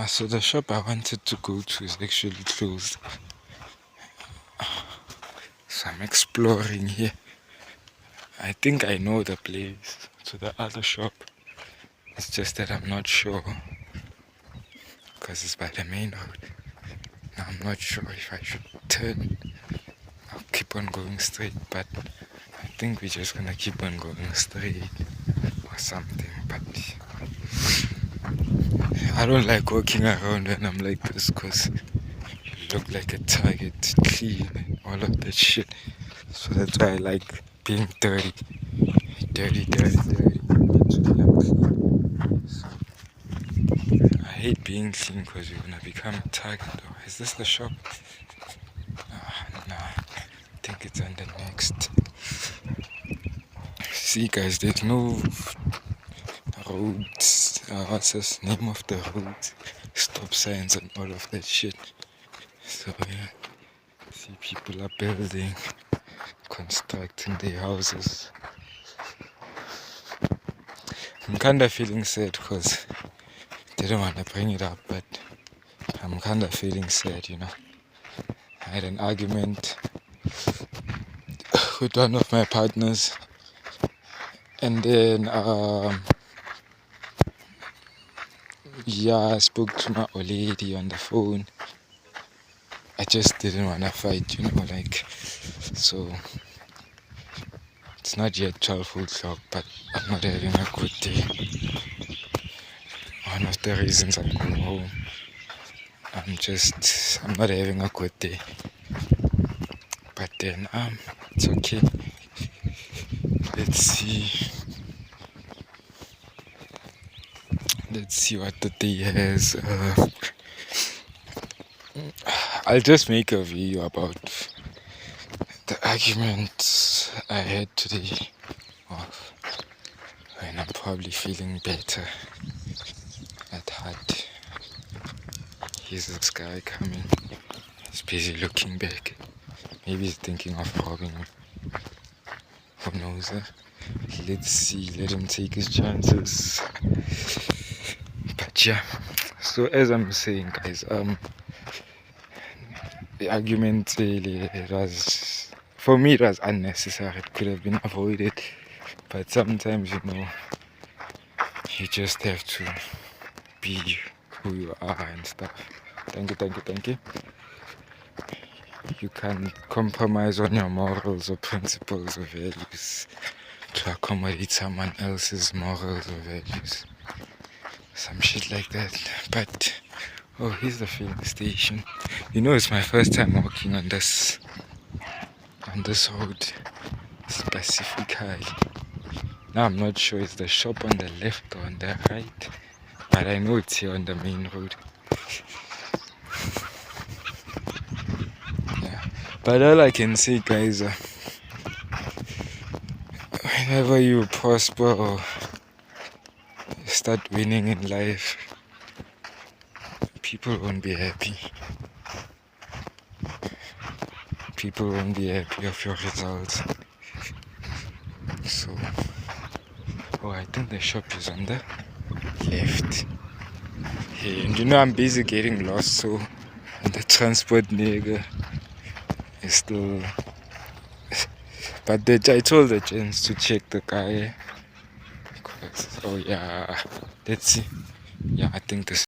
So the shop I wanted to go to is actually closed. So I'm exploring here. I think I know the place to the other shop. It's just that I'm not sure because it's by the main road. Now I'm not sure if I should turn or keep on going straight, but I think we're just gonna keep on going straight or something. But I don't like walking around when I'm like this because you look like a target, clean, and all of that shit. So that's why I like being dirty. Dirty. Actually, I'm clean. So I hate being clean because you're gonna become a target. Oh, is this the shop? Nah, I think it's on the next. See, guys, there's no roads. What's the name of the roads? Stop signs and all of that shit. So yeah, see people are building, constructing their houses. I'm kinda feeling sad because they don't wanna bring it up, but I'm kinda feeling sad, you know. I had an argument with one of my partners, and then I spoke to my old lady on the phone. I just didn't wanna fight, you know, like, so it's not yet 12 o'clock, but I'm not having a good day. One of the reasons I'm going home, I'm not having a good day. But then, it's okay. Let's see what the day has. I'll just make a video about the argument I had today, of when I'm probably feeling better at heart. Here's this guy coming. He's busy looking back. Maybe he's thinking of robbing me. Who knows? Let's see. Let him take his chances. But yeah. So as I'm saying, guys, the argument really, it was, for me, it was unnecessary. It could have been avoided. But sometimes, you know, you just have to be who you are and stuff. Thank you. You can't compromise on your morals or principles or values to accommodate someone else's morals or values. Some shit like that. But oh, here's the filling station. You know, it's my first time walking on this road specifically. Now I'm not sure it's the shop on the left or on the right, but I know it's here on the main road. Yeah. But all I can say, guys, whenever you prosper or start winning in life, people won't be happy. People won't be happy of your results. So, oh, I think the shop is on the left. Hey, and you know I'm busy getting lost, so the transport nigga is still. But I told the gents to check the guy. Oh yeah, let's see. Yeah, I think this.